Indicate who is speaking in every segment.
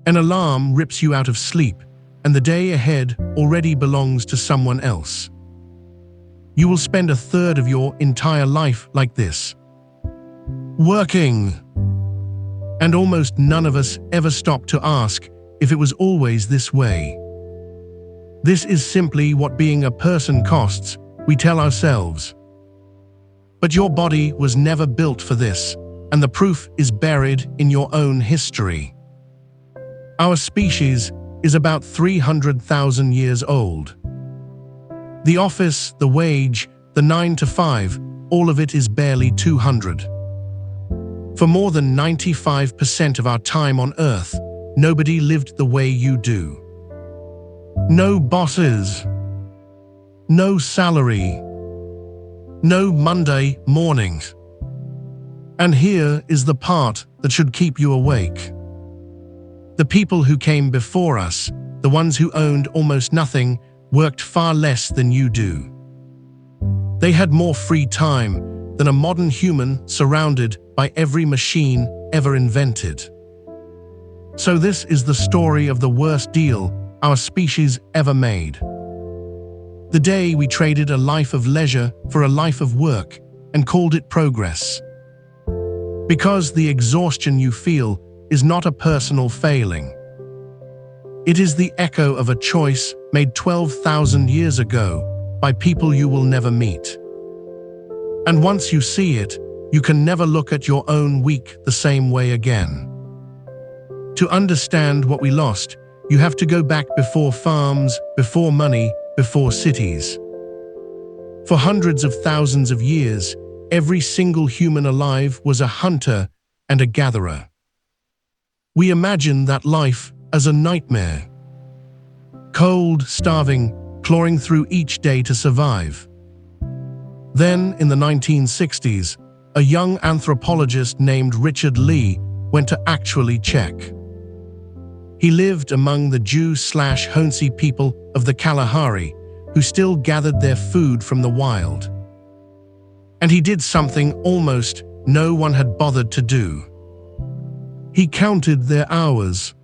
Speaker 1: An alarm rips you out of sleep, and the day ahead already belongs to someone else. You will spend a third of your entire life like this, working. And almost none of us ever stop to ask if it was always this way. This is simply what being a person costs, we tell ourselves. But your body was never built for this, and the proof is buried in your own history. Our species is about 300,000 years old. The office, the wage, the 9 to 5, all of it is barely 200. For more than 95% of our time on Earth, nobody lived the way you do. No bosses, no salary, no Monday mornings. And here is the part that should keep you awake. The people who came before us, the ones who owned almost nothing, worked far less than you do. They had more free time than a modern human surrounded by every machine ever invented. So this is the story of the worst deal our species ever made. The day we traded a life of leisure for a life of work and called it progress. Because the exhaustion you feel is not a personal failing. It is the echo of a choice made 12,000 years ago by people you will never meet. And once you see it, you can never look at your own week the same way again. To understand what we lost, you have to go back before farms, before money, before cities. For hundreds of thousands of years, every single human alive was a hunter and a gatherer. We imagine that life as a nightmare. Cold, starving, clawing through each day to survive. Then, in the 1960s, a young anthropologist named Richard Lee went to actually check. He lived among the Jew/Hoansi people of the Kalahari, who still gathered their food from the wild. And he did something almost no one had bothered to do. He counted their hours.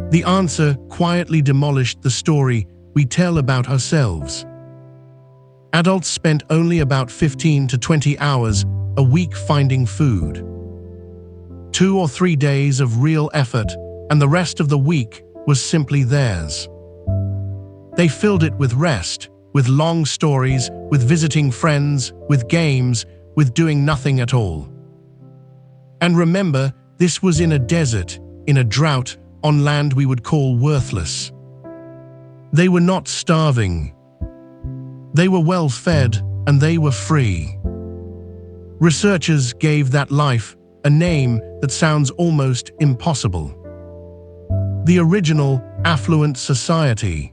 Speaker 1: The answer quietly demolished the story we tell about ourselves. Adults spent only about 15 to 20 hours a week finding food. 2 or 3 days of real effort, and the rest of the week was simply theirs. They filled it with rest, with long stories, with visiting friends, with games, with doing nothing at all. And remember, this was in a desert, in a drought, on land we would call worthless. They were not starving. They were well fed, and they were free. Researchers gave that life a name that sounds almost impossible. The original affluent society.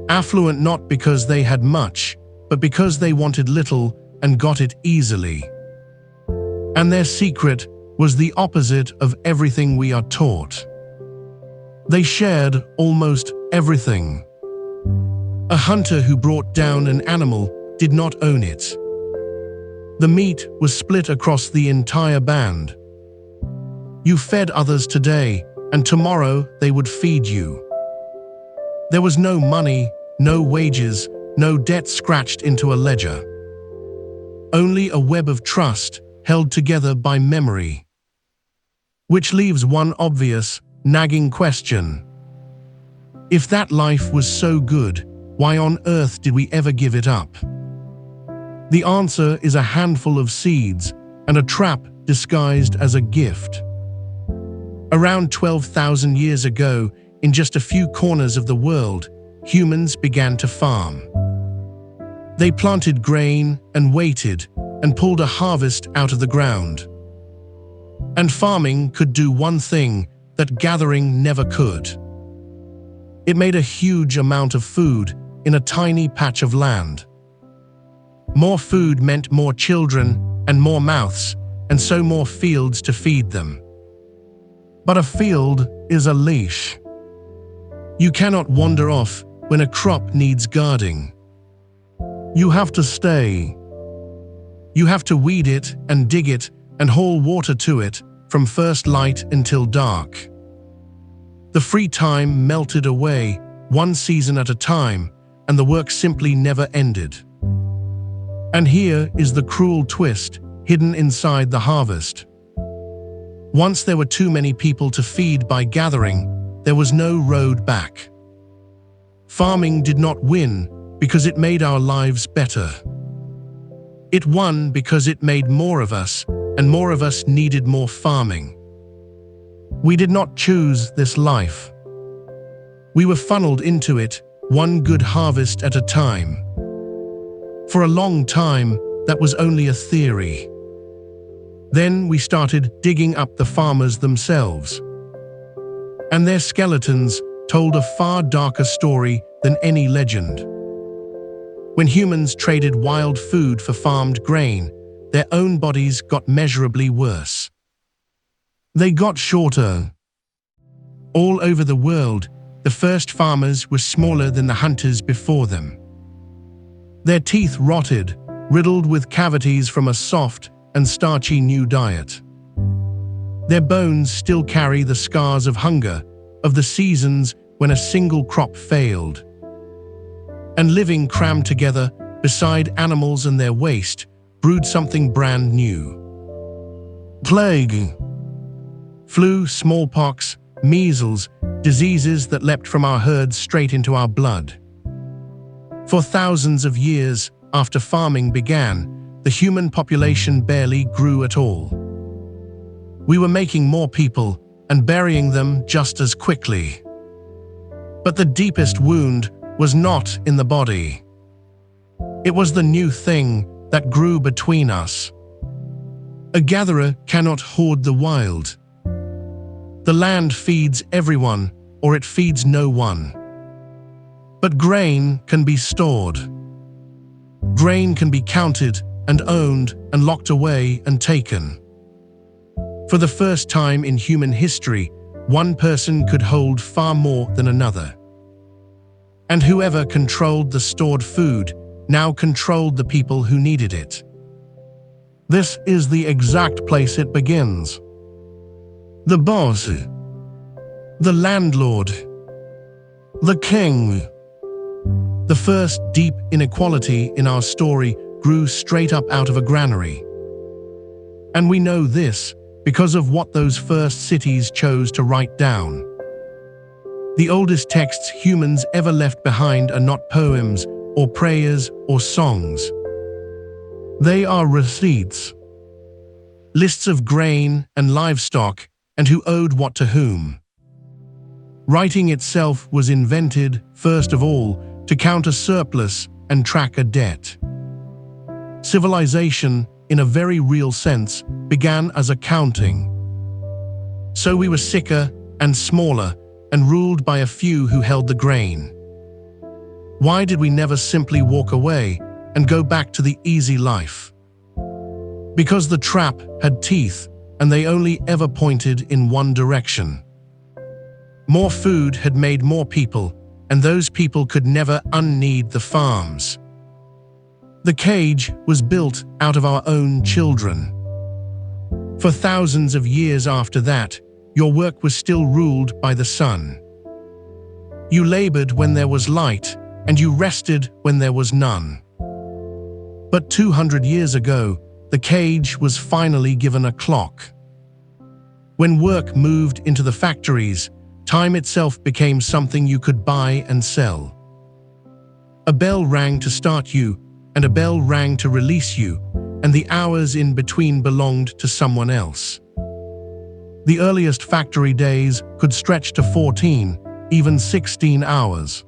Speaker 1: Affluent not because they had much, but because they wanted little and got it easily. And their secret was the opposite of everything we are taught. They shared almost everything. A hunter who brought down an animal did not own it. The meat was split across the entire band. You fed others today, and tomorrow they would feed you. There was no money, no wages, no debt scratched into a ledger. Only a web of trust held together by memory. Which leaves one obvious, nagging question. If that life was so good, why on earth did we ever give it up? The answer is a handful of seeds and a trap disguised as a gift. Around 12,000 years ago, in just a few corners of the world, humans began to farm. They planted grain and waited and pulled a harvest out of the ground. And farming could do one thing that gathering never could. It made a huge amount of food in a tiny patch of land. More food meant more children and more mouths, and so more fields to feed them. But a field is a leash. You cannot wander off when a crop needs guarding. You have to stay. You have to weed it and dig it and haul water to it from first light until dark. The free time melted away, one season at a time, and the work simply never ended. And here is the cruel twist hidden inside the harvest. Once there were too many people to feed by gathering, there was no road back. Farming did not win because it made our lives better. It won because it made more of us, and more of us needed more farming. We did not choose this life. We were funneled into it, one good harvest at a time. For a long time, that was only a theory. Then we started digging up the farmers themselves. And their skeletons told a far darker story than any legend. When humans traded wild food for farmed grain, their own bodies got measurably worse. They got shorter. All over the world, the first farmers were smaller than the hunters before them. Their teeth rotted, riddled with cavities from a soft and starchy new diet. Their bones still carry the scars of hunger, of the seasons when a single crop failed. And living crammed together beside animals and their waste brewed something brand new. Plague. Flu, smallpox, measles, diseases that leapt from our herds straight into our blood. For thousands of years after farming began, the human population barely grew at all. We were making more people and burying them just as quickly. But the deepest wound was not in the body. It was the new thing that grew between us. A gatherer cannot hoard the wild. The land feeds everyone, or it feeds no one. But grain can be stored. Grain can be counted and owned and locked away and taken. For the first time in human history, one person could hold far more than another. And whoever controlled the stored food now controlled the people who needed it. This is the exact place it begins. The boss, the landlord, the king. The first deep inequality in our story grew straight up out of a granary. And we know this because of what those first cities chose to write down. The oldest texts humans ever left behind are not poems or prayers or songs. They are receipts. Lists of grain and livestock and who owed what to whom. Writing itself was invented, first of all, to count a surplus and track a debt. Civilization, in a very real sense, began as accounting. So we were sicker and smaller and ruled by a few who held the grain. Why did we never simply walk away and go back to the easy life? Because the trap had teeth and they only ever pointed in one direction. More food had made more people, and those people could never unneed the farms. The cage was built out of our own children. For thousands of years after that, your work was still ruled by the sun. You labored when there was light, and you rested when there was none. But 200 years ago, the cage was finally given a clock. When work moved into the factories, time itself became something you could buy and sell. A bell rang to start you, and a bell rang to release you, and the hours in between belonged to someone else. The earliest factory days could stretch to 14, even 16 hours.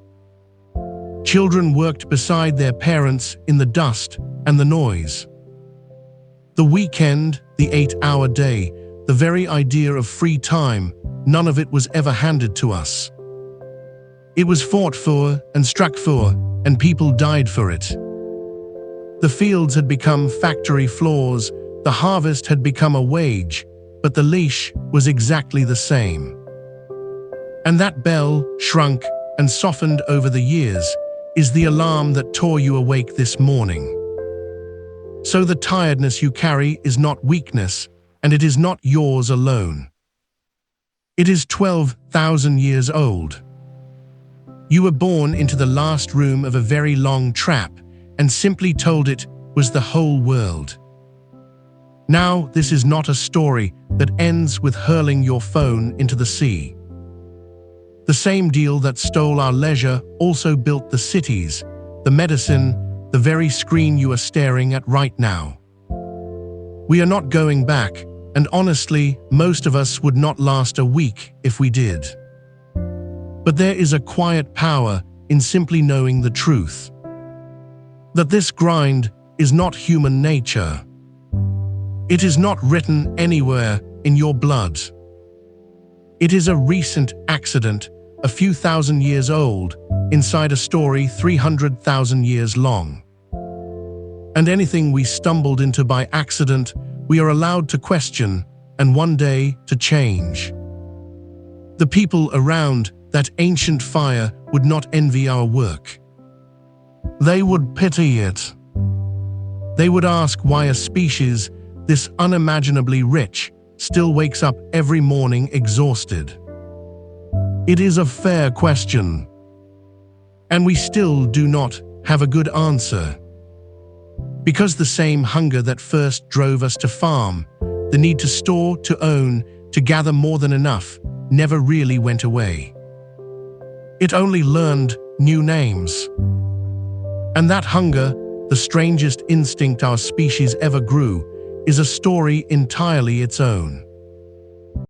Speaker 1: Children worked beside their parents in the dust and the noise. The weekend, the 8-hour day, the very idea of free time, none of it was ever handed to us. It was fought for and struck for, and people died for it. The fields had become factory floors, the harvest had become a wage, but the leash was exactly the same. And that bell shrunk and softened over the years is the alarm that tore you awake this morning. So the tiredness you carry is not weakness, and it is not yours alone. It is 12,000 years old. You were born into the last room of a very long trap and simply told it was the whole world. Now, this is not a story that ends with hurling your phone into the sea. The same deal that stole our leisure also built the cities, the medicine, the very screen you are staring at right now. We are not going back, and honestly, most of us would not last a week if we did. But there is a quiet power in simply knowing the truth. That this grind is not human nature. It is not written anywhere in your blood. It is a recent accident, a few thousand years old, inside a story 300,000 years long. And anything we stumbled into by accident, we are allowed to question, and one day to change. The people around that ancient fire would not envy our work. They would pity it. They would ask why a species this unimaginably rich still wakes up every morning exhausted. It is a fair question. And we still do not have a good answer. Because the same hunger that first drove us to farm, the need to store, to own, to gather more than enough, never really went away. It only learned new names. And that hunger, the strangest instinct our species ever grew, is a story entirely its own.